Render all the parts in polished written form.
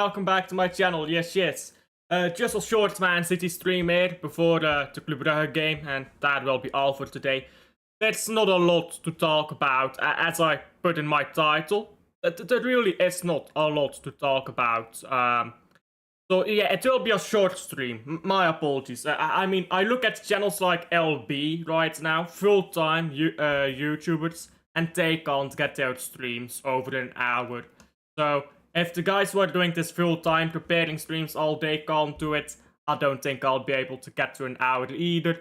welcome back to my channel. Yes. Just a short Man City stream here before the Club Brugge game, and that will be all for today. There's not a lot to talk about, as I put in my title. There really is not a lot to talk about. So yeah, it will be a short stream. My apologies. I mean, I look at channels like LB right now, full-time YouTubers, and they can't get their streams over an hour. So if the guys who are doing this full-time, preparing streams all day can't do it, I don't think I'll be able to get to an hour either.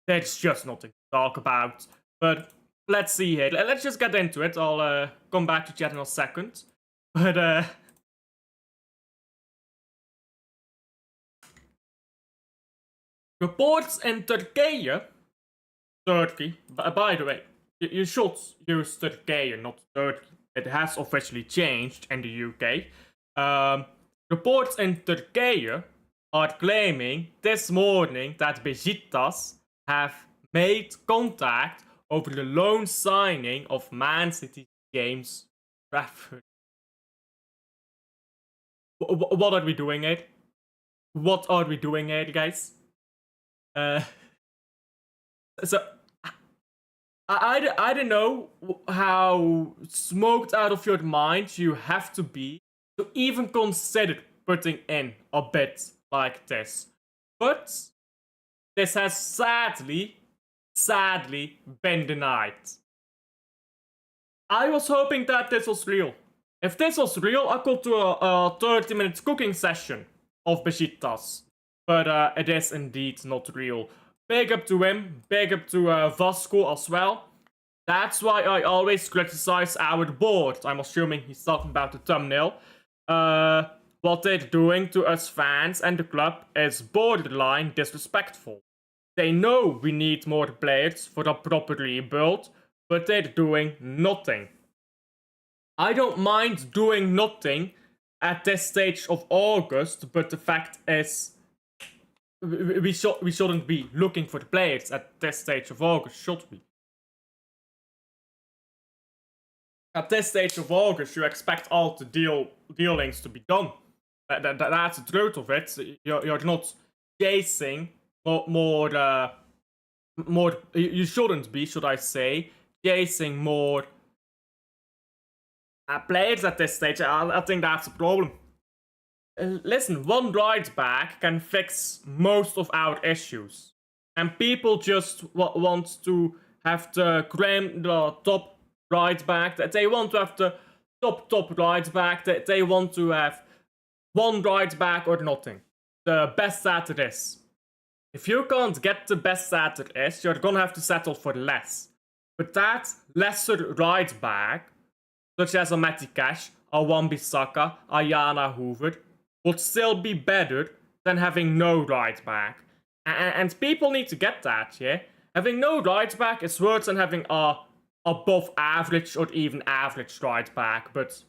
There's just nothing to talk about. But let's see here. Let's just get into it. I'll come back to chat in a second. But reports in Turkey. By the way, you should use Turkey, not Turkey. It has officially changed in the UK. Reports in Turkey are claiming this morning that Besiktas have made contact over the loan signing of Man City James Trafford. What are we doing here? What are we doing here, guys? So I don't know how smoked out of your mind you have to be to even consider putting in a bit like this. But this has sadly been denied. I was hoping that this was real. If this was real, I could do a 30-minute cooking session of Besiktas. But it is indeed not real. Big up to him, big up to Valesco as well. That's why I always criticize our board. I'm assuming he's talking about the thumbnail. What they're doing to us fans and the club is borderline disrespectful. They know we need more players for a proper rebuild, but they're doing nothing. I don't mind doing nothing at this stage of August, but the fact is, we shouldn't be looking for the players at this stage of August, should we? At this stage of August, you expect all the dealings to be done. That's the truth of it. You're not chasing more. You shouldn't be, should I say, chasing more players at this stage. I think that's a problem. Listen, one right back can fix most of our issues. And people just want to have the top right back. They want to have the top right back. They want to have one right back or nothing. The best that it is. If you can't get the best that it is, you're gonna have to settle for less. But that lesser right back, such as a Matty Cash, a Wan-Bissaka, a Yana Hoover, would still be better than having no right back. And people need to get that, yeah? Having no right back is worse than having a above average or even average right back, but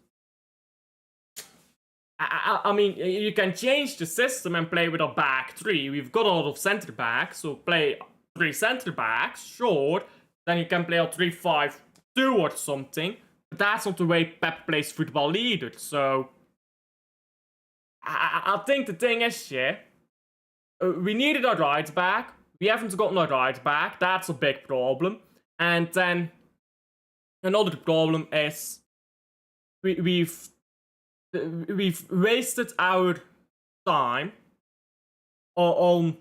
I mean, you can change the system and play with a back three. We've got a lot of center backs, so play 3 center backs, sure. Then you can play a 3-5-2 or something, but that's not the way Pep plays football either, so I think the thing is, yeah, we needed a right back. We haven't gotten a right back. That's a big problem. And then another problem is we've wasted our time on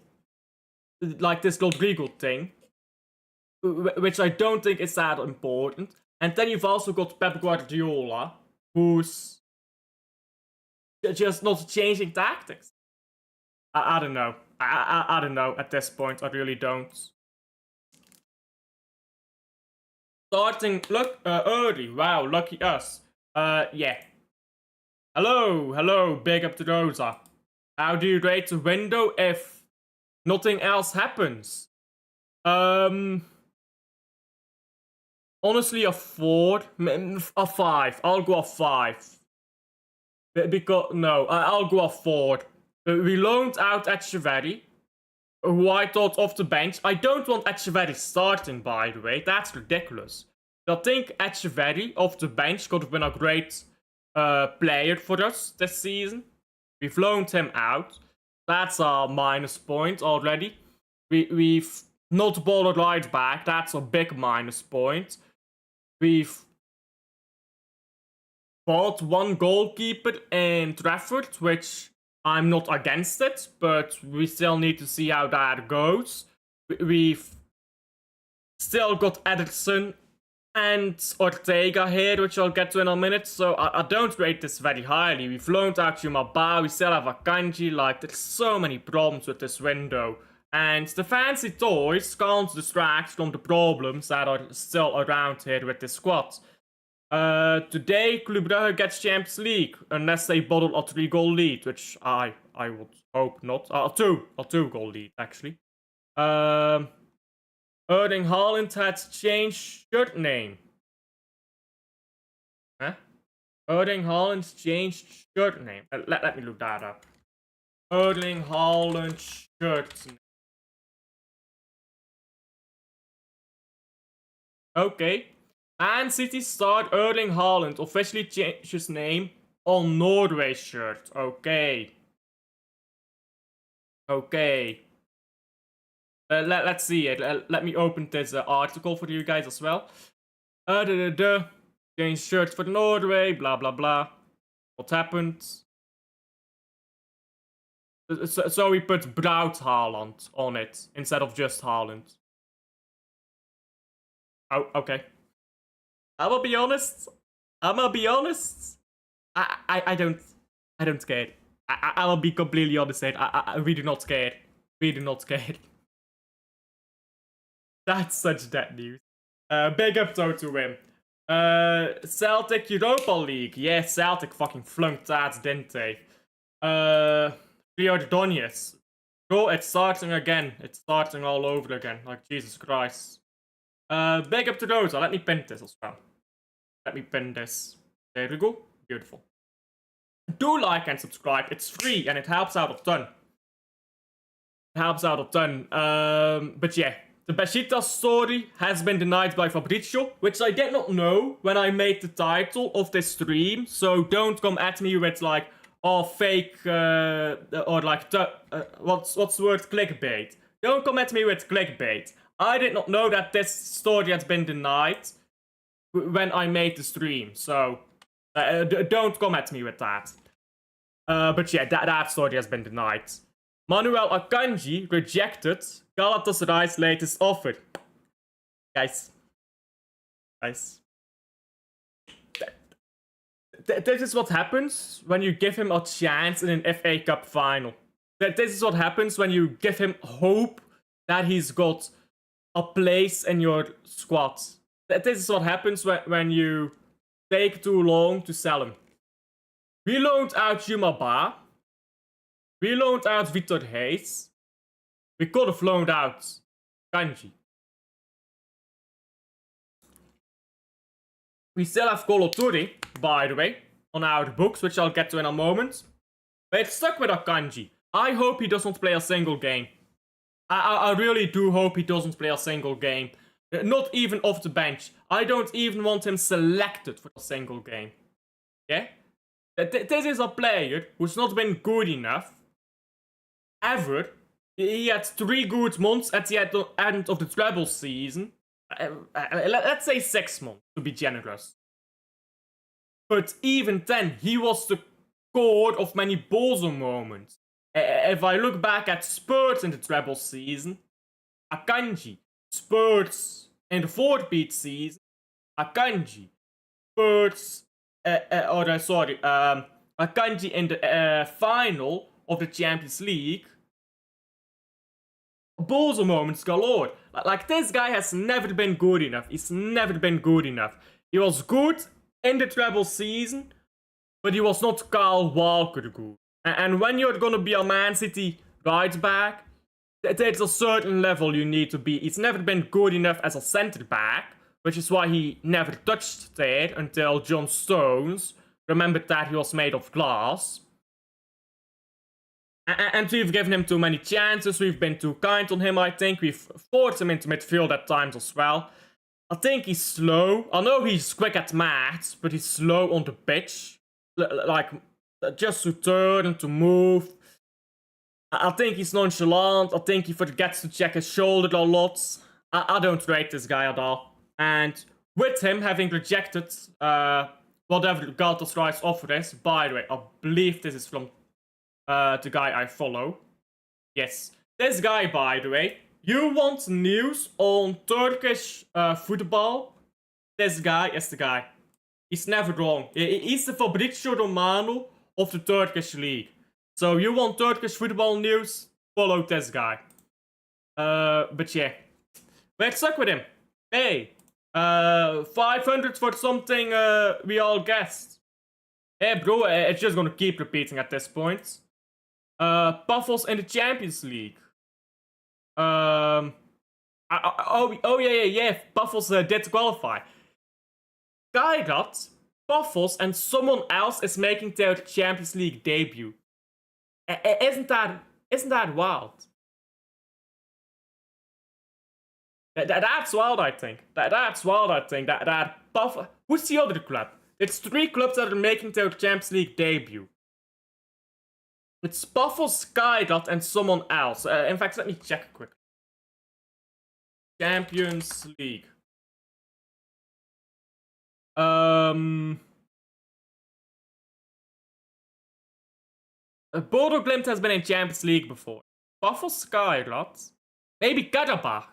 like this Rodrigo thing, which I don't think is that important. And then you've also got Pep Guardiola, who's just not changing tactics. I don't know. I don't know at this point. I really don't. Starting early. Wow, lucky us. Yeah. Hello. Big up to Rosa. How do you rate the window if nothing else happens? Honestly, a 4, a 5. I'll go a 5. Because no, I'll go a 4. We loaned out Echeverri, who I thought off the bench. I don't want Echeverri starting, by the way. That's ridiculous. I think Echeverri off the bench could have been a great player for us this season. We've loaned him out. That's a minus point already. We've not bought a right back. That's a big minus point. We've bought one goalkeeper in Trafford, which I'm not against it, but we still need to see how that goes. We've still got Ederson and Ortega here, which I'll get to in a minute, so I don't rate this very highly. We've loaned out Yumaba, we still have Akanji, like, there's so many problems with this window. And the fancy toys can't distract from the problems that are still around here with this squad. Today, Club Brugge gets Champions League, unless they bottle a 3-goal lead, which I would hope not. A 2-goal lead, actually. Erling Haaland had changed shirt name. Huh? Erling Haaland's changed shirt name. Let me look that up. Erling Haaland shirt name. Okay. Man City star Erling Haaland officially changed his name on Norway shirt. Okay. Okay. Let's see it. Let me open this article for you guys as well. Change shirt for Norway, blah blah blah. What happened? So we put Braut Haaland on it instead of just Haaland. Oh, okay. I'm gonna be honest. I don't care. I will be completely honest here. I really not scared. Really not scared. That's such dead news. Big up though to him. Celtic Europa League. Yeah, Celtic fucking flunked that, didn't they? Rio Donetsk. Bro, it's starting again. It's starting all over again. Like, Jesus Christ. Big up to those. Let me pin this as well. Let me pin this. There we go. Beautiful. Do like and subscribe. It's free and it helps out a ton. It helps out a ton. But yeah. The Besiktas story has been denied by Fabrizio, which I did not know when I made the title of this stream. So don't come at me with like, oh, fake, or like, what's the word? Clickbait. Don't come at me with clickbait. I did not know that this story has been denied when I made the stream. So don't come at me with that. But yeah, that story has been denied. Manuel Akanji rejected Galatasaray's latest offer. Guys. This is what happens when you give him a chance in an FA Cup final. This is what happens when you give him hope that he's got a place in your squad. This is what happens when you take too long to sell him. We loaned out Yumaba. We loaned out Victor Hayes. We could have loaned out Kanji. We still have Kolo Touré, by the way, on our books, which I'll get to in a moment. But it's stuck with Akanji. I hope he doesn't play a single game. I really do hope he doesn't play a single game. Not even off the bench. I don't even want him selected for a single game. Yeah? This is a player who's not been good enough. Ever. He had 3 good months at the end of the treble season. Let's say 6 months, to be generous. But even then, he was the core of many Bozo moments. If I look back at Spurs in the treble season, Akanji. Spurs in the 4-beat season, Akanji. Spurs, Akanji in the final of the Champions League. Bozo moments galore. Like, this guy has never been good enough. He's never been good enough. He was good in the treble season, but he was not Kyle Walker good. And when you're gonna be a Man City right back, there's a certain level you need to be. He's never been good enough as a centre back, which is why he never touched there until John Stones remembered that he was made of glass. And we've given him too many chances, we've been too kind on him, I think. We've forced him into midfield at times as well. I think he's slow. I know he's quick at maths, but he's slow on the pitch. Like, just to turn and to move. I think he's nonchalant. I think he forgets to check his shoulder a lot. I don't rate this guy at all. And with him having rejected whatever Galatasaray offer is, by the way, I believe this is from the guy I follow. Yes, this guy, by the way. You want news on Turkish football? This guy is the guy. He's never wrong. He's the Fabrizio Romano of the Turkish league. So you want Turkish football news? Follow this guy. But yeah, we're stuck with him. Hey, 500 for something we all guessed. Hey bro, it's just gonna keep repeating at this point. Buffals in the Champions League. Oh yeah. Buffals did qualify. Kairat, Buffals, and someone else is making their Champions League debut. Isn't that wild? That's wild, I think. That's wild, I think. That Buff. Who's the other club? It's 3 clubs that are making their Champions League debut. It's Buffalo, Skydot, and someone else. In fact, let me check quick. Champions League. Bodo Glimt has been in Champions League before. Buffalo, Skydot. Maybe Karabakh.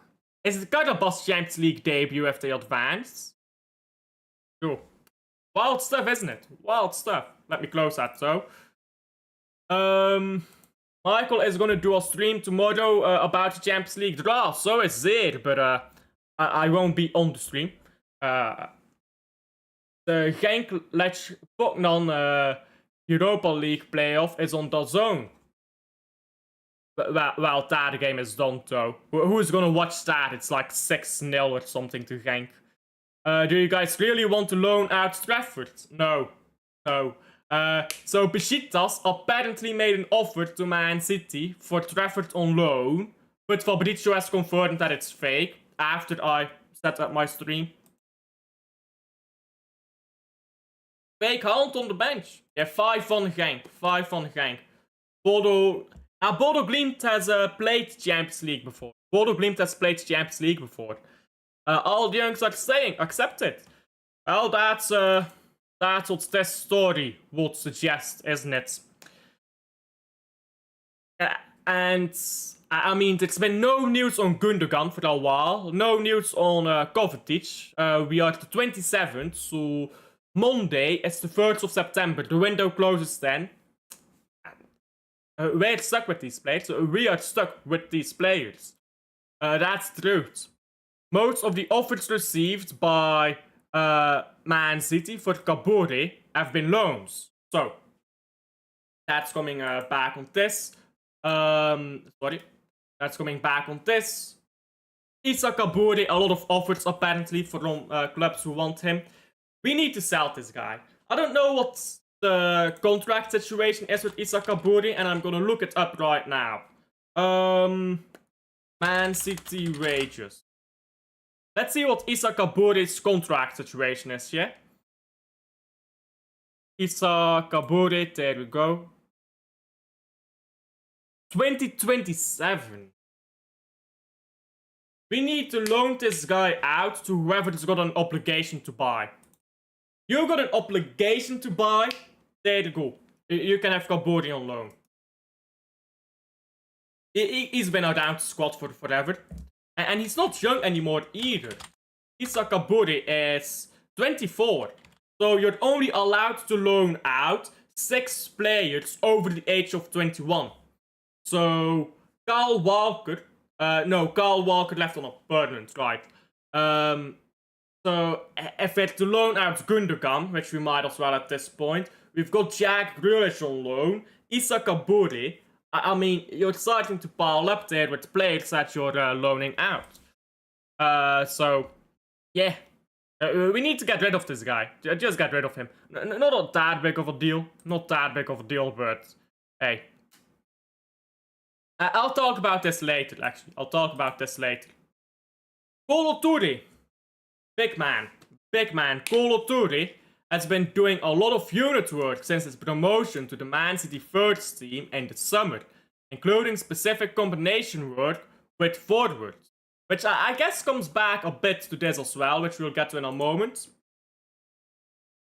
Is it Karabach's Champions League debut if they advance? Cool. Wild stuff, isn't it? Wild stuff. Let me close that, though. Michael is gonna do a stream tomorrow about the Champions League draw. So is Zeer, but I won't be on the stream. The Genk Lech Poznan Europa League playoff is on the zone. Well, that game is done though. Who's gonna watch that? It's like 6-0 or something to Genk. Do you guys really want to loan out Trafford? No. So Besiktas apparently made an offer to Man City for Trafford on loan, but Fabrizio has confirmed that it's fake after I set up my stream. Fake Hand on the bench. Yeah, 5 van Genk. 5 van Genk. Bodo Glimt has played Champions League before. All the youngs are saying, accept it. Well, that's what this story would suggest, isn't it? And I mean, there's been no news on Gundogan for a while. No news on Kovacic. We are the 27th, so Monday is the 1st of September. The window closes then. We're stuck with these players. We are stuck with these players. That's the truth. Most of the offers received by Man City for Kabore have been loans. So, that's coming back on this. That's coming back on this. Issa Kabore, a lot of offers apparently from clubs who want him. We need to sell this guy. I don't know what the contract situation is with Issa Kabore, and I'm gonna look it up right now. Man City wages. Let's see what Issa Kabore's contract situation is, yeah? Issa Kabore, there we go. 2027. We need to loan this guy out to whoever's got an obligation to buy. You got an obligation to buy? There you go. You can have Kabore on loan. He's been around the squad for forever. And he's not young anymore either. Issa Kabore is 24. So you're only allowed to loan out 6 players over the age of 21. So Kyle Walker left on a permanent, right? So if we're to loan out Gundogan, which we might as well at this point, we've got Jack Grealish on loan, Issa Kabore. I mean, you're starting to pile up there with players that you're loaning out. So, yeah. We need to get rid of this guy. Just get rid of him. Not that big of a deal. Not that big of a deal, but hey. I'll talk about this later, actually. Kolo Toure. Big man. Kolo Toure has been doing a lot of unit work since its promotion to the Man City first team in the summer, including specific combination work with forwards, which I guess comes back a bit to this as well, which we'll get to in a moment.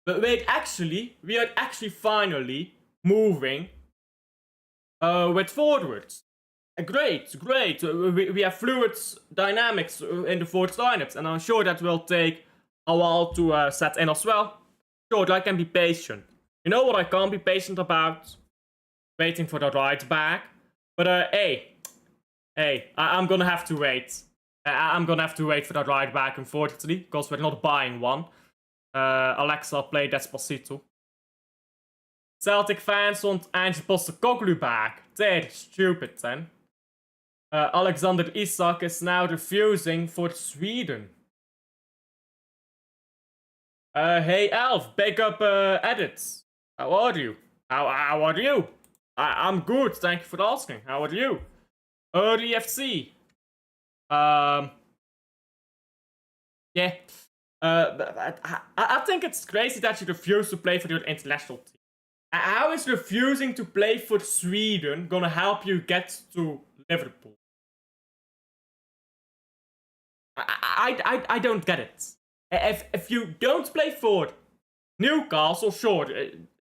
But we are actually finally moving with forwards. Great. We have fluid dynamics in the forward lineups, and I'm sure that will take a while to set in as well. Sure, I can be patient. You know what I can't be patient about? Waiting for the right back. But hey, I'm gonna have to wait. I'm gonna have to wait for the right back, unfortunately, because we're not buying one. Alexa, play Despacito. Celtic fans want Ange Postecoglou back. They're stupid then. Alexander Isak is now refusing for Sweden. Hey Elf, big up edits. How are you? How are you? I'm good, thank you for asking. How are you? Early FC. Yeah. I think it's crazy that you refuse to play for your international team. How is refusing to play for Sweden gonna help you get to Liverpool? I don't get it. If you don't play for Newcastle, sure,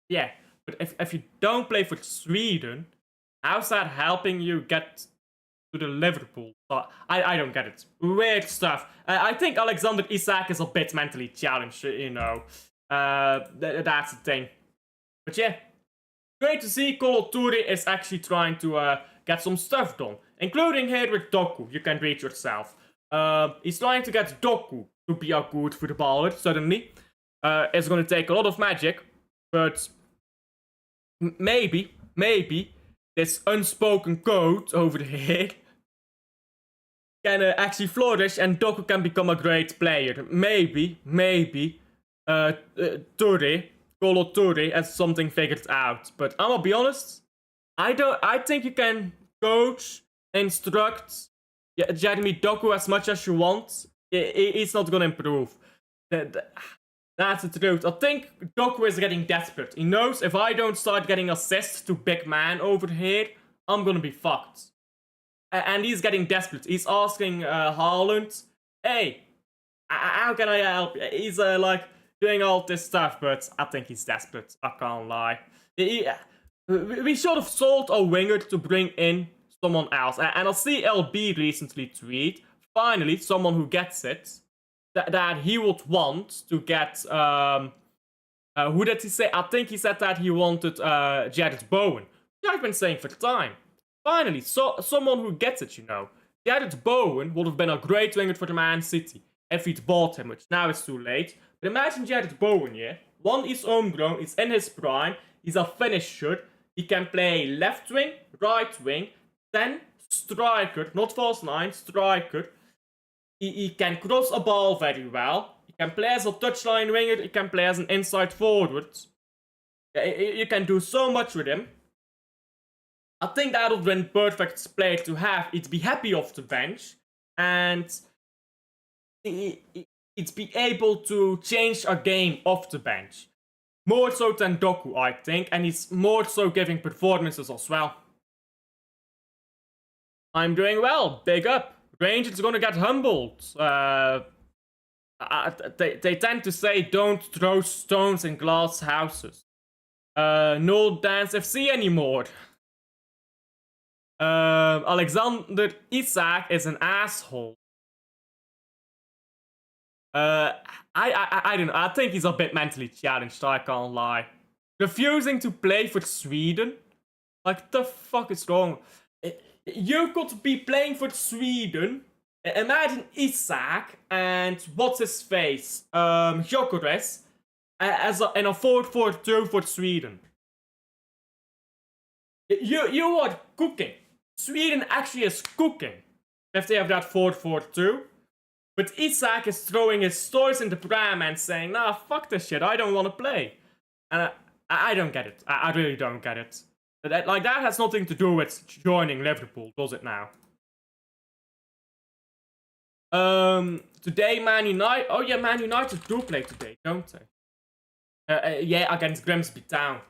yeah. But if you don't play for Sweden, how's that helping you get to the Liverpool? I don't get it. Weird stuff. I think Alexander Isak is a bit mentally challenged, you know. That's the thing. But yeah, great to see Kolo Toure is actually trying to get some stuff done. Including here with Doku, you can read yourself. He's trying to get Doku to be a good footballer, suddenly. It's gonna take a lot of magic, but maybe this unspoken code over here can actually flourish and Doku can become a great player. Maybe Kolo Toure has something figured out. But I'm gonna be honest, I think you can coach, instruct Jeremy Doku as much as you want. He's not gonna improve. That's the truth. I think Doku is getting desperate. He knows if I don't start getting assists to big man over here, I'm gonna be fucked. And he's getting desperate. He's asking Haaland, hey, how can I help? He's like doing all this stuff, but I think he's desperate. I can't lie. We should have sold a winger to bring in someone else. And I see LB recently tweet, finally, someone who gets it, that he would want to get, who did he say? I think he said that he wanted Jared Bowen, which I've been saying for time. Finally, someone who gets it, you know. Jared Bowen would have been a great winger for the Man City if he'd bought him, which now is too late. But imagine Jared Bowen, yeah? One is homegrown, he's in his prime, he's a finisher, he can play left wing, right wing, 10, striker, not false 9, striker. He can cross a ball very well. He can play as a touchline winger, he can play as an inside forward. You can do so much with him. I think that would have been perfect player to have. He'd be happy off the bench, and he'd be able to change a game off the bench. More so than Doku, I think, and he's more so giving performances as well. I'm doing well, big up. Rangers gonna get humbled. They tend to say don't throw stones in glass houses. No Dance FC anymore. Alexander Isak is an asshole. I don't know. I think he's a bit mentally challenged, I can't lie. Refusing to play for Sweden? Like, the fuck is wrong? You could be playing for Sweden. Imagine Isak and what's his face? Gyökeres in a 4-4-2 for Sweden. You are cooking. Sweden actually is cooking if they have that 4-4-2. But Isak is throwing his toys in the pram and saying, nah, fuck this shit, I don't want to play. And I don't get it. I really don't get it. That has nothing to do with joining Liverpool, does it now? Today Man United... Oh yeah, Man United do play today, don't they? Yeah, against Grimsby Town.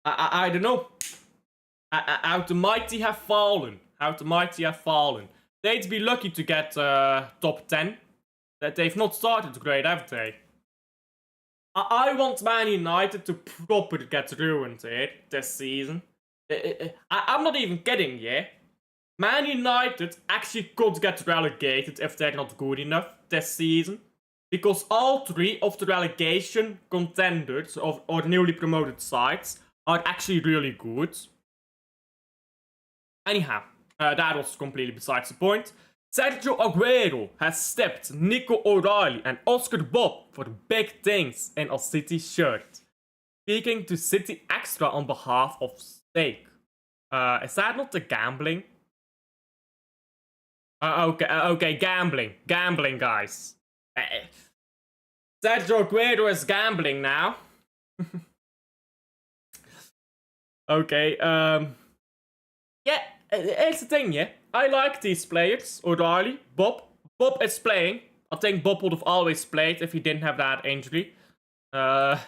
I don't know. How the mighty have fallen. How the mighty have fallen. They'd be lucky to get top 10. That they've not started great, have they? I want Man United to properly get ruined here this season. I'm not even kidding, yeah? Man United actually could get relegated if they're not good enough this season. Because all three of the relegation contenders or newly promoted sides are actually really good. Anyhow, that was completely besides the point. Sergio Aguero has stepped Nico O'Reilly and Oscar Bob for big things in a City shirt. Speaking to City Extra on behalf of Stake. Is that not the gambling? Okay, gambling. Gambling, guys. Sergio Aguero is gambling now. Okay, yeah, here's the thing, yeah. I like these players. O'Reilly, Bob. Bob is playing. I think Bob would have always played if he didn't have that injury. But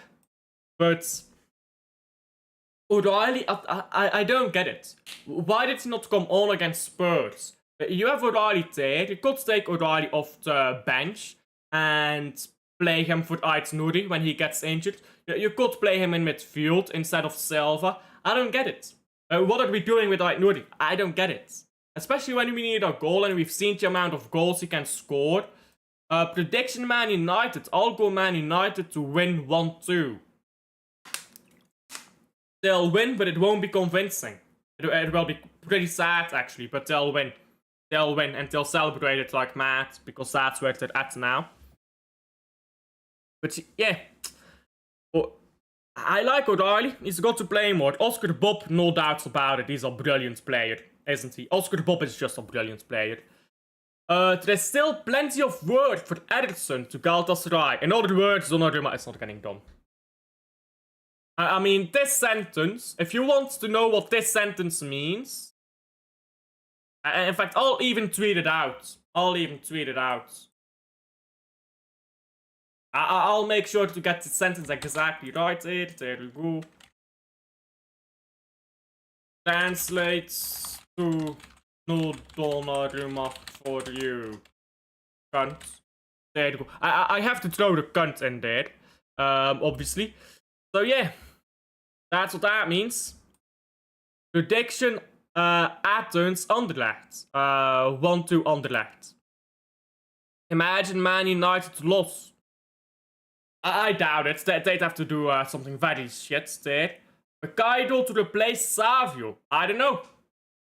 O'Reilly, I don't get it. Why did he not come on against Spurs? You have O'Reilly there. You could take O'Reilly off the bench and play him for Ait Nouri when he gets injured. You could play him in midfield instead of Silva. I don't get it. What are we doing with Ait Nouri? I don't get it. Especially when we need a goal and we've seen the amount of goals he can score. Prediction Man United. I'll go Man United to win 1-2. They'll win, but it won't be convincing. It will be pretty sad, actually, but they'll win. They'll win, and they'll celebrate it like mad, because that's where they're at now. But yeah. Oh, I like O'Reilly. He's got to play more. Oscar Bob, no doubts about it. He's a brilliant player, isn't he? Oscar Bob is just a brilliant player. There's still plenty of work for Ederson to Galatasaray. In other words, Donnarumma is not getting done. I mean, this sentence, if you want to know what this sentence means... in fact, I'll even tweet it out. I'll make sure to get the sentence exactly right here. There we go. Translates to no Donnarumma for you. Cunt. There you go. I have to throw the cunt in there. Obviously. So yeah. That's what that means. Prediction, Athens, Anderlecht. 1-2 Anderlecht. Imagine Man United loss. I doubt it. They'd have to do something very shit there. Makaido to replace Savio. I don't know.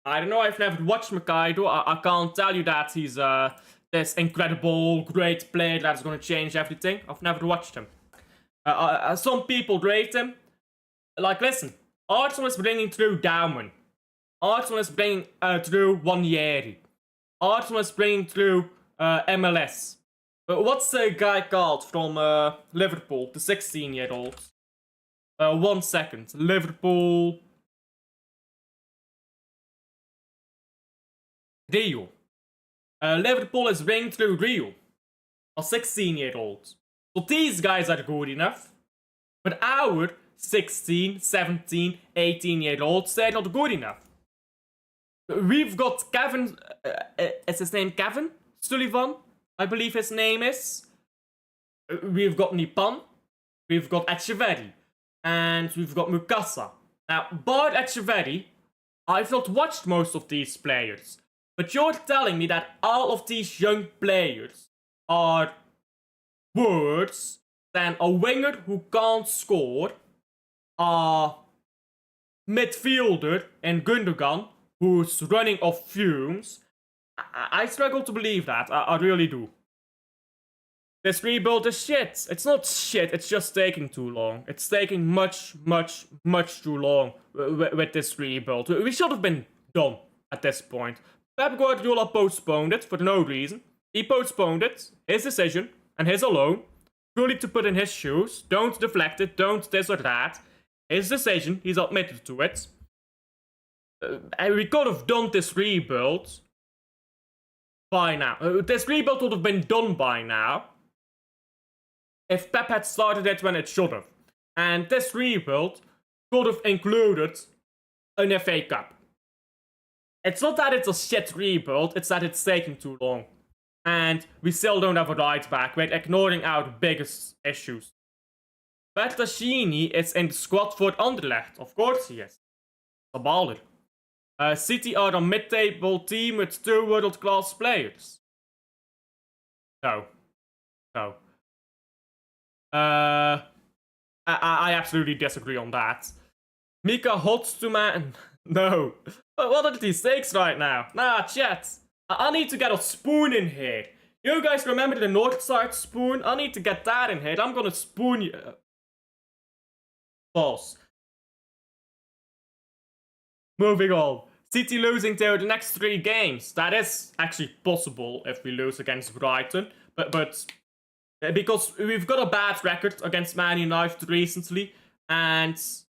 I've never watched Makaido. I can't tell you that he's this incredible, great player that's going to change everything. I've never watched him. Some people rate him. Like, listen. Arsenal is bringing through Dauman. Arsenal is bringing through Wanyeri. Arsenal is bringing through MLS. But what's the guy called from Liverpool? The 16-year-old. 1 second. Liverpool. Rio. Liverpool is bringing through Rio. A 16-year-old. So these guys are good enough. But our 16, 17, 18-year-olds, they're not good enough. We've got Kevin... is his name Kevin Sullivan? I believe his name is. We've got Nipan. We've got Echeverri. And we've got Mukasa. Now, bar Echeverri, I've not watched most of these players. But you're telling me that all of these young players are worse than a winger who can't score, a midfielder in Gundogan who's running off fumes. I struggle to believe that. I really do. This rebuild is shit. It's not shit, it's just taking too long. It's taking much too long with this rebuild. We should have been done at this point. Pep Guardiola postponed it for no reason. He postponed it, his decision, and his alone. Truly to put in his shoes. Don't deflect it, don't this or that. His decision, he's admitted to it. And we could have done this rebuild by now. This rebuild would have been done by now if Pep had started it when it should have. And this rebuild could have included an FA Cup. It's not that it's a shit rebuild, it's that it's taking too long. And we still don't have a right back, we're ignoring our biggest issues. Bertascini is in the squad for Anderlecht, of course he is. A baller. City are a mid-table team with 2 world-class players. No. No. I absolutely disagree on that. Mika Hotstuman. No. What are these stakes right now? Nah, chat. I need to get a spoon in here. You guys remember the Northside spoon? I need to get that in here. I'm gonna spoon you. False. Moving on. City losing their next 3 games. That is actually possible if we lose against Brighton. But because we've got a bad record against Man United recently, and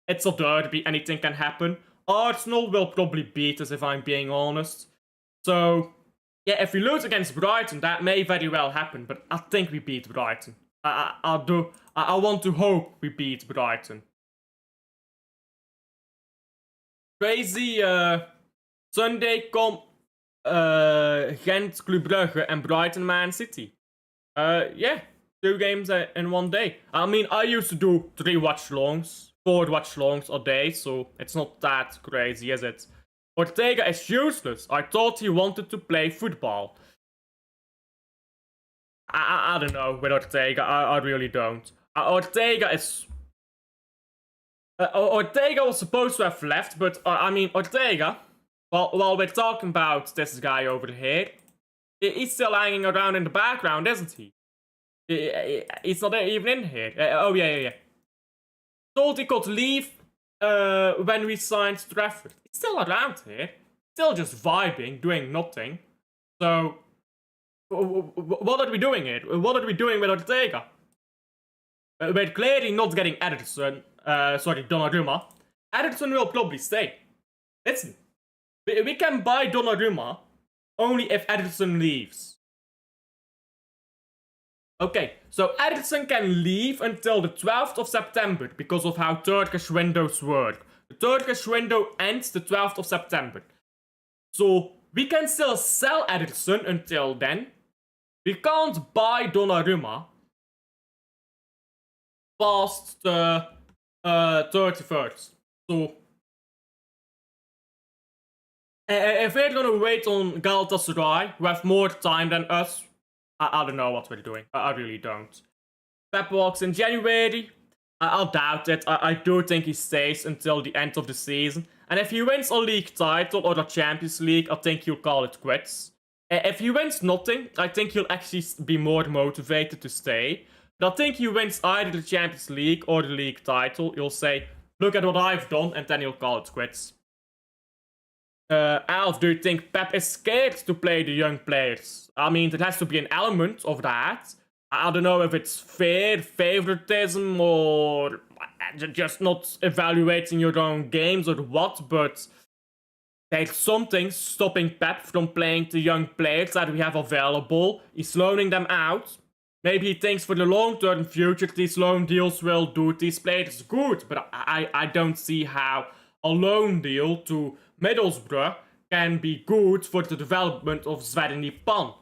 it's a derby, anything can happen. Arsenal will probably beat us if I'm being honest. So, yeah, if we lose against Brighton, that may very well happen, but I think we beat Brighton. I want to hope we beat Brighton. Crazy, Sunday come Gent, Club Brugge, and Brighton, Man City. Yeah, 2 games in 1 day. I mean, I used to do 3 watch-longs, 4 watch-longs a day, so it's not that crazy, is it? Ortega is useless. I thought he wanted to play football. I don't know with Ortega, I really don't. Ortega is... Ortega was supposed to have left, but I mean, Ortega, while we're talking about this guy over here, he's still hanging around in the background, isn't he? He's not even in here. Oh, yeah. Told he could leave when we signed Trafford. He's still around here. Still just vibing, doing nothing. So, what are we doing here? What are we doing with Ortega? We're clearly not getting Ederson. Donnarumma. Ederson will probably stay. Listen, we can buy Donnarumma only if Ederson leaves. Okay, so Ederson can leave until the 12th of September because of how Turkish windows work. The Turkish window ends the 12th of September. So we can still sell Ederson until then. We can't buy Donnarumma past the 31st. So if we're gonna wait on Galatasaray, who have more time than us, I don't know what we're doing. I really don't. Pep walks in January. I'll doubt it. I do think he stays until the end of the season. And if he wins a league title or a Champions League, I think he'll call it quits. If he wins nothing, I think he'll actually be more motivated to stay. But I think he wins either the Champions League or the league title. He'll say, look at what I've done, and then he'll call it quits. Alf, do you think Pep is scared to play the young players? I mean, there has to be an element of that. I don't know if it's fair, favoritism, or just not evaluating your own games or what, but there's something stopping Pep from playing the young players that we have available. He's loaning them out. Maybe he thinks for the long-term future these loan deals will do these players good, but I don't see how a loan deal to Middlesbrough can be good for the development of Zverny Pan.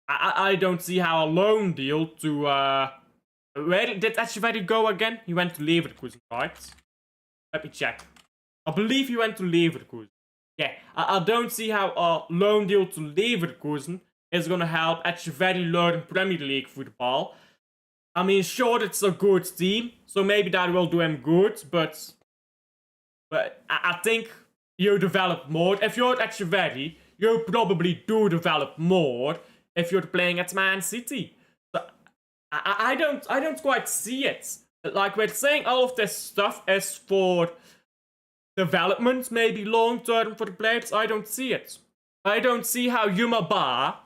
I don't see how a loan deal to... where did Echeverry go again? He went to Leverkusen, right? Let me check. I believe he went to Leverkusen. Yeah, I don't see how a loan deal to Leverkusen is gonna help Echeverry learn Premier League football. I mean, sure, it's a good team, so maybe that will do him good, but I think you develop more. If you're Echeverry, you probably do develop more if you're playing at Man City. So I don't quite see it. Like, we're saying all of this stuff is for development, maybe long-term for the players. I don't see it. I don't see how Yuma Ba...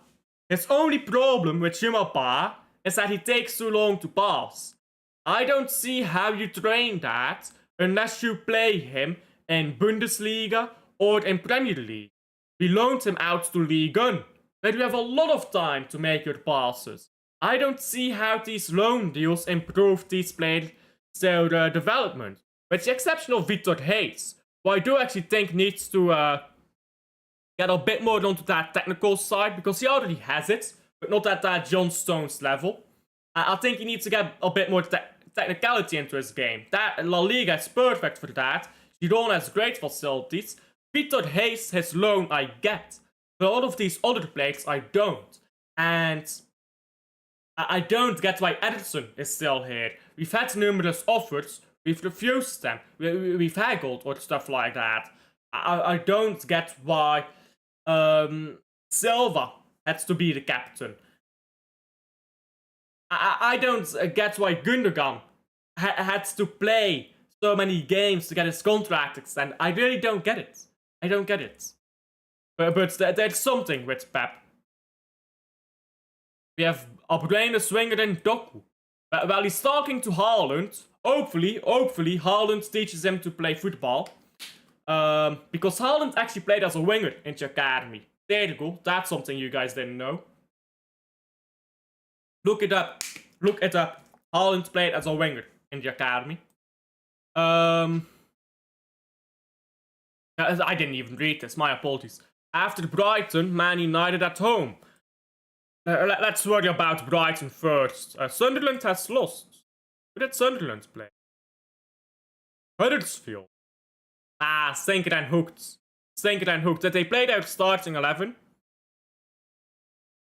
His only problem with Yuma Ba is that he takes too long to pass. I don't see how you train that unless you play him in Bundesliga or in Premier League. We loaned him out to Ligue 1, where you have a lot of time to make your passes. I don't see how these loan deals improve these players' development. With the exception of Victor Hayes, who I do actually think needs to get a bit more onto that technical side, because he already has it, but not at that John Stones level. I think he needs to get a bit more technicality into his game. That La Liga is perfect for that. Girona has great facilities. Victor Hayes, his loan, I get. But a lot of these other players, I don't. And I don't get why Ederson is still here. We've had numerous offers. We've refused them. We've haggled or stuff like that. I don't get why Silva has to be the captain. I don't get why Gundogan had to play so many games to get his contract extended. I really don't get it. I don't get it. But there's something with Pep. We have Abraham Swinger and Doku. Well, he's talking to Haaland. Hopefully, Haaland teaches him to play football. Because Haaland actually played as a winger in the academy. There you go. That's something you guys didn't know. Look it up. Look it up. Haaland played as a winger in the academy. I didn't even read this. My apologies. After Brighton, Man United at home. Let's worry about Brighton first. Sunderland has lost. Who did Sunderland play? Huddersfield. Stinker and hooked. Stinker and hooked. Did they play their starting 11?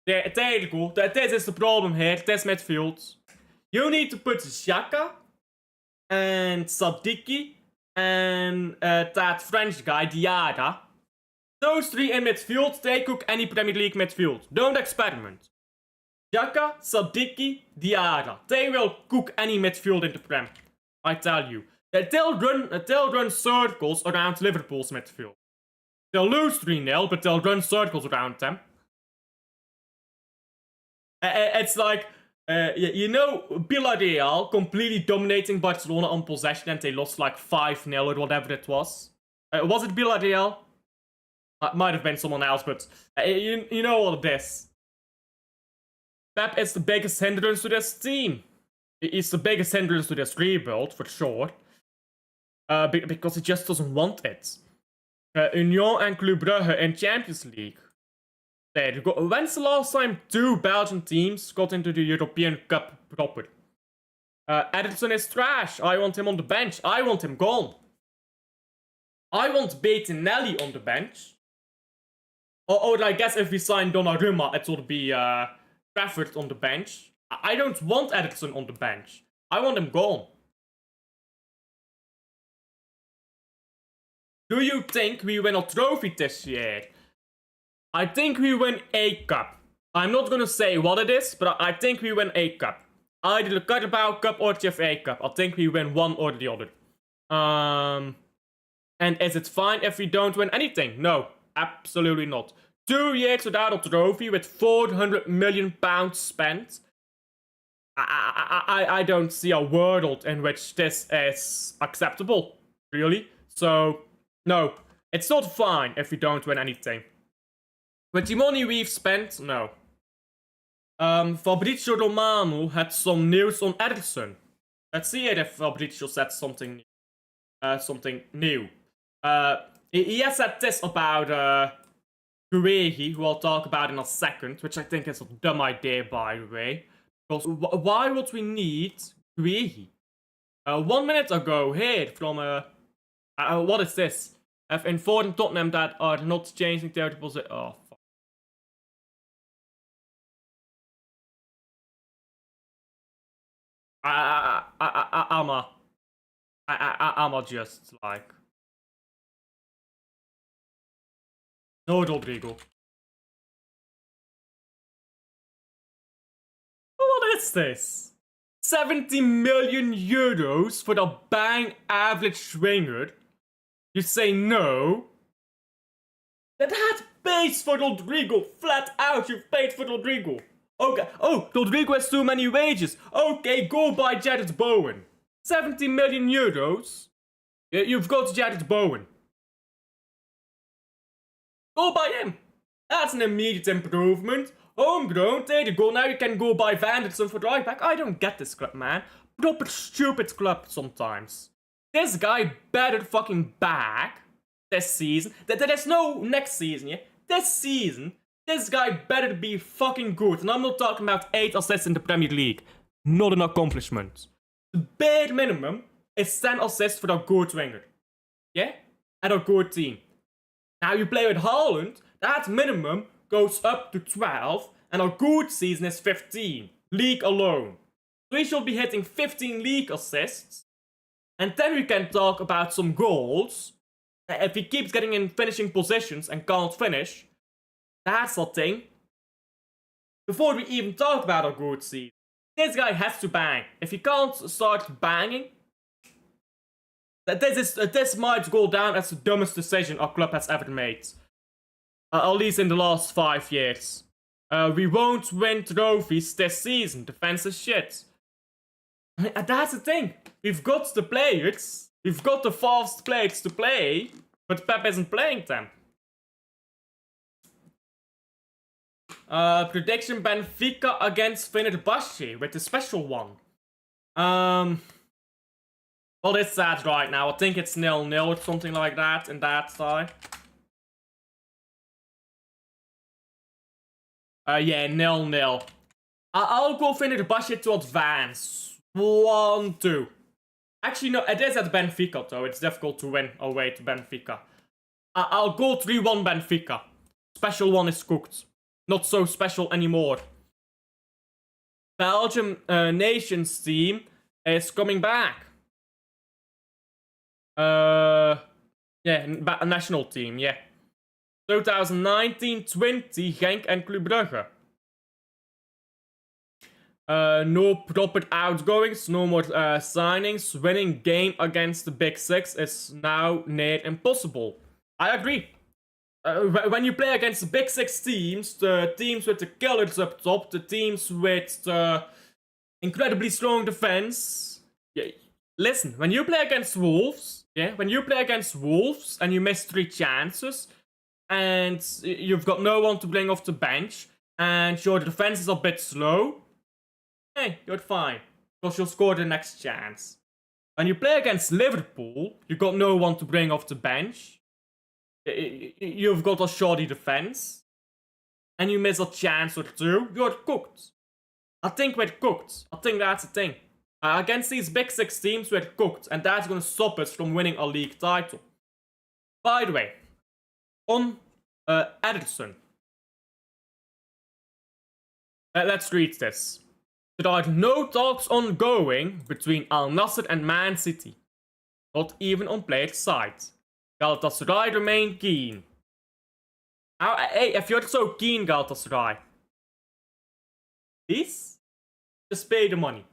There you go. This is the problem here. This midfield. You need to put Xhaka and Sadiki and that French guy, Diarra. Those three in midfield, they cook any Premier League midfield. Don't experiment. Xhaka, Sadiki, Diarra. They will cook any midfield in the Prem. I tell you. They'll run circles around Liverpool's midfield. They'll lose 3-0, but they'll run circles around them. It's like, you know, Villarreal completely dominating Barcelona on possession and they lost like 5-0 or whatever it was. Was it Villarreal? It might have been someone else, but you know all of this. Pep is the biggest hindrance to this team. He's the biggest hindrance to this rebuild, for sure. Because he just doesn't want it. Union and Club Brugge in Champions League. There you go. When's the last time 2 Belgian teams got into the European Cup proper? Ederson is trash. I want him on the bench. I want him gone. I want Bettinelli on the bench. Or I guess if we sign Donnarumma, it will be Trafford on the bench. I don't want Ederson on the bench. I want him gone. Do you think we win a trophy this year? I think we win a cup. I'm not gonna say what it is, but I think we win a cup. Either the Carabao Cup or the FA Cup. I think we win one or the other. And is it fine if we don't win anything? No, absolutely not. 2 years without a trophy with £400 million spent. I don't see a world in which this is acceptable, really. So, no, it's not fine if we don't win anything. With the money we've spent, no. Fabrizio Romano had some news on Ederson. Let's see if Fabrizio said something new. He has said this about Guehi, who I'll talk about in a second, which I think is a dumb idea, by the way. Because why would we need Guehi? 1 minute ago, here from what is this? Have informed Tottenham that are not changing their deposit. Oh, fuck. I'm just like. No, Rodrigo. What is this? 70 million euros for the bang average winger. You say no? That pays for Rodrigo. Flat out, you've paid for Rodrigo. Okay. Oh, Rodrigo has too many wages. Okay, go buy Jared Bowen. 70 million euros. You've got Jared Bowen. Go buy him. That's an immediate improvement. Homegrown, there you go. Now you can go buy Vanderson for the right back. I don't get this club, man. Proper stupid club sometimes. This guy better fucking back this season. There's no next season, yeah? This season, this guy better be fucking good. And I'm not talking about 8 assists in the Premier League. Not an accomplishment. The bare minimum is 10 assists for a good winger. Yeah? And a good team. Now you play with Haaland, that minimum goes up to 12, and a good season is 15. League alone. So he should be hitting 15 league assists. And then we can talk about some goals. If he keeps getting in finishing positions and can't finish, that's a thing. Before we even talk about a good season, this guy has to bang. If he can't start banging, this might go down as the dumbest decision our club has ever made. At least in the last 5 years. We won't win trophies this season. Defense is shit. And that's the thing. We've got the players. We've got the fast players to play. But Pep isn't playing them. Prediction Benfica against Fenerbahce with the special one. What is that right now? I think it's 0-0 or something like that in that side. Yeah, 0-0. I'll go Fenerbahce to advance. 1-2. Actually, no, it is at Benfica, though. It's difficult to win away to Benfica. I'll go 3-1 Benfica. Special one is cooked. Not so special anymore. Belgium nations team is coming back. Yeah, national team, yeah. 2019-20, Genk and Club Brugge. No proper outgoings, no more signings. Winning game against the Big Six is now near impossible. I agree. When you play against the Big Six teams, the teams with the killers up top, the teams with the incredibly strong defense. Yeah, listen, when you play against Wolves, when you play against Wolves and you miss 3 chances, and you've got no one to bring off the bench, and your defense is a bit slow, hey, you're fine, because you'll score the next chance. When you play against Liverpool, you've got no one to bring off the bench, you've got a shoddy defense, and you miss a chance or 2, you're cooked. I think we're cooked. I think that's the thing. Against these Big Six teams, we're cooked, and that's gonna stop us from winning a league title. By the way, on Ederson. Let's read this. There are no talks ongoing between Al Nassr and Man City. Not even on players' side. Galatasaray remain keen. Hey, if you're so keen, Galatasaray, please just pay the money.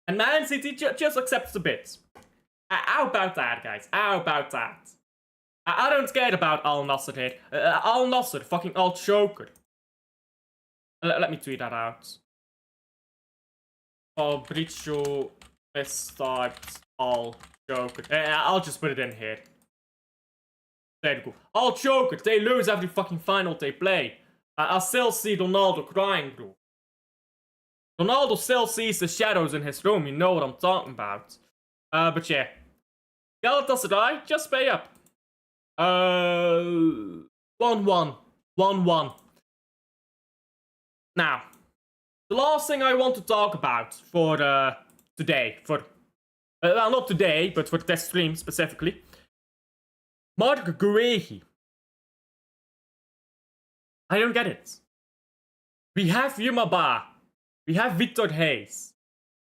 And Man City just accepts the bid. How about that, guys? How about that? I don't care about Al Nassr here. Al Nassr, fucking alt choker. Let me tweet that out. Fabrizio start Al choker. I'll just put it in here. There you go. Al choker. They lose every fucking final they play. I still see Ronaldo crying, bro. Ronaldo still sees the shadows in his room. You know what I'm talking about. But yeah. Galatasaray, just pay up. 1-1. 1-1. Now, the last thing I want to talk about for today, well, not today, but for this stream specifically, Marc Guehi. I don't get it. We have Yuma Ba. We have Victor Hayes.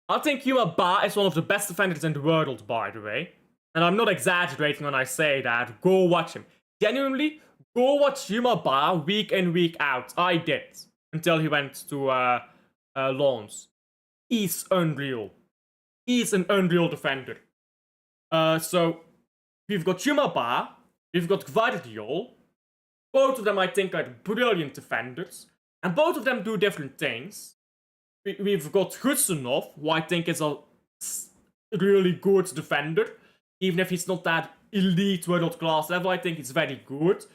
I think Yuma Ba is one of the best defenders in the world, by the way. And I'm not exaggerating when I say that. Go watch him. Genuinely, go watch Yuma Ba week in, week out. I did. Until he went to loans. He's unreal. He's an unreal defender. So, we've got Yuma Ba. We've got Gvardiol. Both of them, I think, are brilliant defenders. And both of them do different things. We've got Gussenov, who I think is a really good defender. Even if he's not that elite world class level, I think he's very good.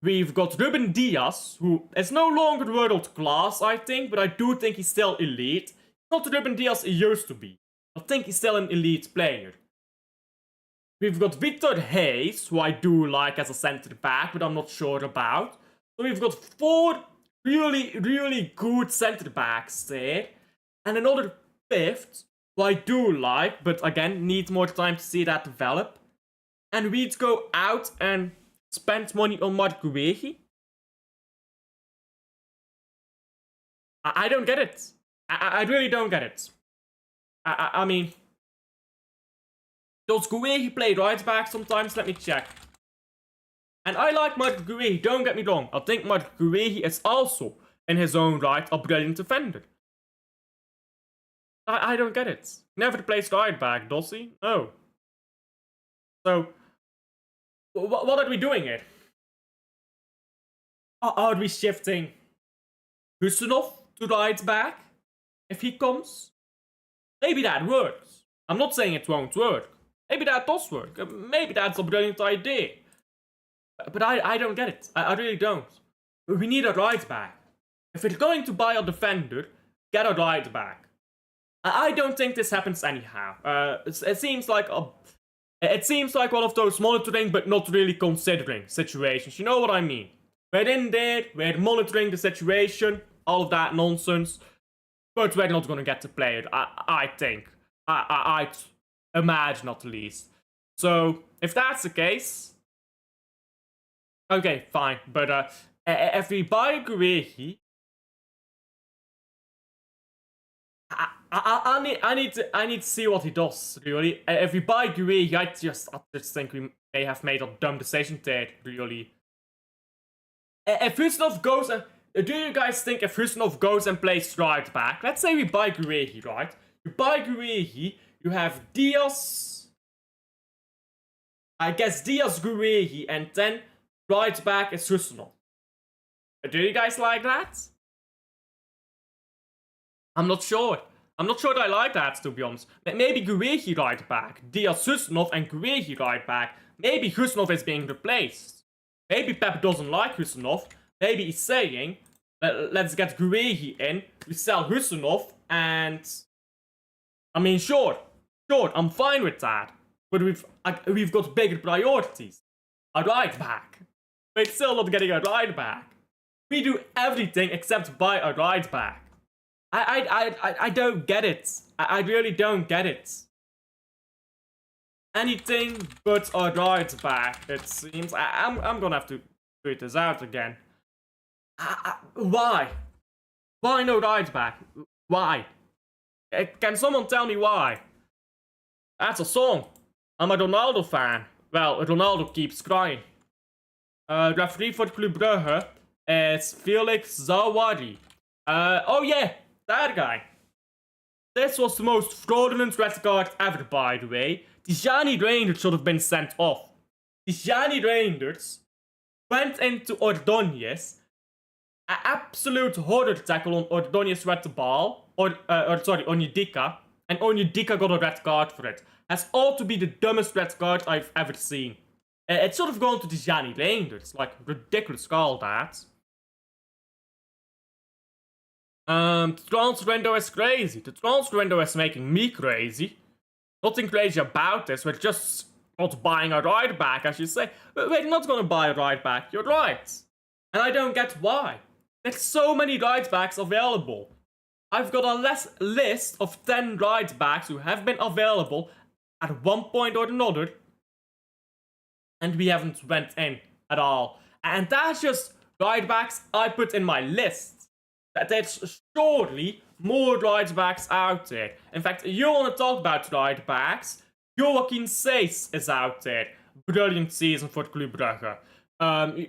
We've got Ruben Diaz, who is no longer world class, I think, but I do think he's still elite. Not the Ruben Diaz he used to be. I think he's still an elite player. We've got Victor Hayes, who I do like as a centre back, but I'm not sure about. So we've got 4 really good centre backs there. And another 5th, who I do like, but again, need more time to see that develop. And we'd go out and spend money on Mark Guehi. I don't get it. I really don't get it. I mean, does Guehi play right back sometimes? Let me check. And I like Mark Guehi, don't get me wrong. I think Mark Guehi is also, in his own right, a brilliant defender. I don't get it. Never plays right back, does he? No. So, what are we doing here? Are we shifting Husanov to right back? If he comes? Maybe that works. I'm not saying it won't work. Maybe that does work. Maybe that's a brilliant idea. But I don't get it. I really don't. We need a right back. If we're going to buy a defender, get a right back. I don't think this happens anyhow. It seems like one of those monitoring but not really considering situations. You know what I mean? We're in there, we're monitoring the situation, all of that nonsense, but we're not gonna get the player. I think. I'd imagine at least. So if that's the case, okay, fine. But if we buy Guehi, I need to see what he does, really. If we buy Guehi, I just think we may have made a dumb decision there, really. If Husanov goes do you guys think if Husanov goes and plays right back, let's say we buy Guehi, right? You buy Guehi, you have Diaz, I guess Diaz, Guehi, and then right back is Husanov. Do you guys like that? I'm not sure. I'm not sure that I like that, to be honest. Maybe Guehi right back, Diaz, Husanov, and Guehi right back. Maybe Husanov is being replaced. Maybe Pep doesn't like Husanov. Maybe he's saying, let's get Guehi in, we sell Husanov, and... I mean, sure, I'm fine with that. But we've got bigger priorities. A right back. We're still not getting a right back. We do everything except buy a right back. I don't get it. I really don't get it. Anything but a right back, it seems. I'm gonna have to tweet this out again. Why? Why no right back? Why? Can someone tell me why? That's a song. I'm a Ronaldo fan. Well, Ronaldo keeps crying. Referee for Club Brugge is Felix Zawadi. Oh yeah, that guy. This was the most fraudulent red card ever, by the way. Tijani Reinders should have been sent off. Tijani Reinders went into Ordóñez. An absolute horror tackle on Ordóñez with the ball. Onyedika. And Onyedika got a red card for it. That's all to be the dumbest red card I've ever seen. It should have gone to Tijani Reinders. Like, ridiculous call, that. The transfer window is crazy. The transfer window is making me crazy. Nothing crazy about this. We're just not buying a right back, as you say. We're not going to buy a right back. You're right. And I don't get why. There's so many right backs available. I've got a list of 10 right backs who have been available at one point or another. And we haven't went in at all. And that's just right backs I put in my list. There's surely more right backs out there. In fact, you want to talk about right backs? Joaquin Seys is out there. Brilliant season for Club Brugge.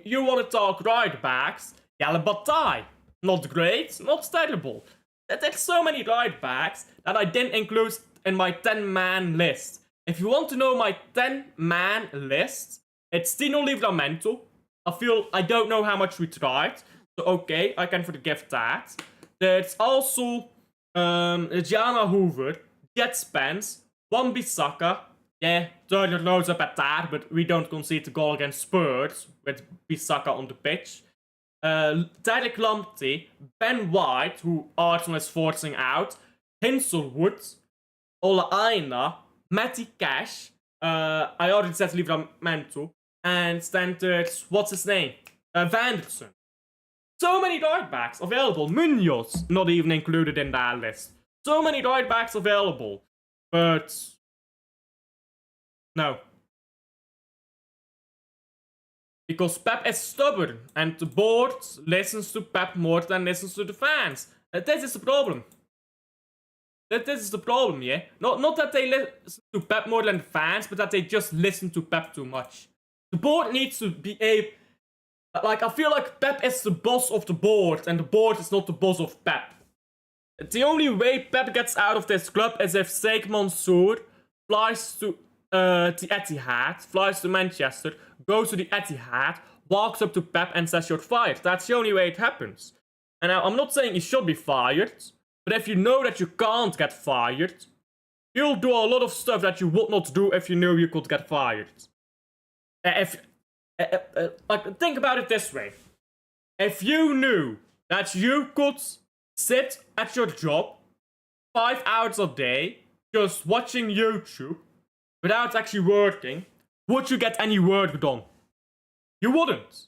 You want to talk right backs? Jelle Bataille. Not great, not terrible. There's so many right backs that I didn't include in my 10-man list. If you want to know my 10-man list, it's Tino Livramento. I don't know how much we tried. So okay, I can forgive that. There's also Gianna Hoover, Jet Spence, Wan-Bissaka, Yeah, Turner loads up at that, but we don't concede the goal against Spurs with Bissaka on the pitch. Derek Lamptey, Ben White, who Arsenal is forcing out, Hinselwood, Ola Aina, Matty Cash, I already said Livramento, and then there's, what's his name? Vanderson. So many right backs available. Munoz, not even included in that list. So many right backs available. But no. Because Pep is stubborn, and the board listens to Pep more than listens to the fans. This is the problem. This is the problem, yeah? Not that they listen to Pep more than the fans, but that they just listen to Pep too much. The board needs to be able... Like, I feel like Pep is the boss of the board, and the board is not the boss of Pep. The only way Pep gets out of this club is if Sheikh Mansour flies to the Etihad, flies to Manchester, goes to the Etihad, walks up to Pep and says you're fired. That's the only way it happens. And now, I'm not saying he should be fired, but if you know that you can't get fired, you'll do a lot of stuff that you would not do if you knew you could get fired. Like, think about it this way. If you knew that you could sit at your job 5 hours a day just watching YouTube without actually working, would you get any work done? You wouldn't.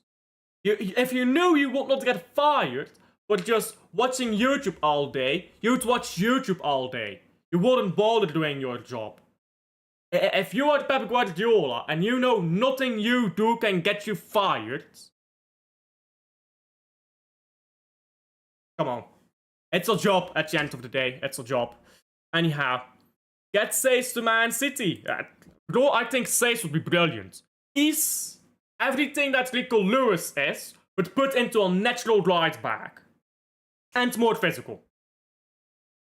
If you knew you would not get fired but just watching YouTube all day, you'd watch YouTube all day. You wouldn't bother doing your job. If you are Pep Guardiola and you know nothing you do can get you fired, come on. It's a job at the end of the day. It's a job. Anyhow, get Sace to Man City. Bro, I think Sace would be brilliant. He's everything that Rico Lewis is, but put into a natural right back. And more physical.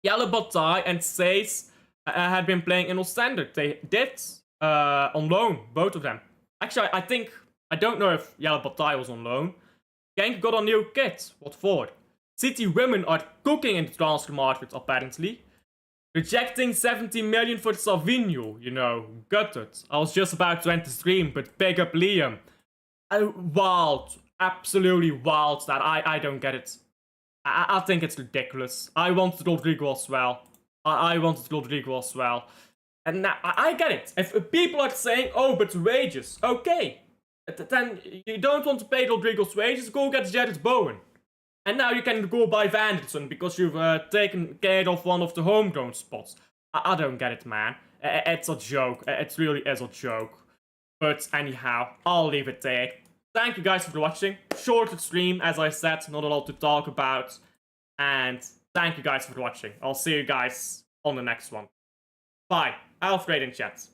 Jelle Bataille and Sace had been playing in Ostender. They did on loan, both of them. Actually, I don't know if Jelle Bataille was on loan. Genk got a new kit. What for? City women are cooking in the transfer market, apparently. Rejecting 70 million for Savinho, you know, gutted. I was just about to end the stream, but big up Liam. Wild, absolutely wild that I don't get it. I think it's ridiculous. I wanted Rodrigo as well. I wanted Rodrigo as well. And now, I get it. If people are saying, oh, but wages, okay. Then you don't want to pay Rodrigo's wages, go get Jared Bowen. And now you can go buy Vanderson because you've taken care of one of the homegrown spots. I don't get it, man. It's a joke. It really is a joke. But anyhow, I'll leave it there. Thank you guys for watching. Shorter stream, as I said, not a lot to talk about. And thank you guys for watching. I'll see you guys on the next one. Bye. Alfred in chat.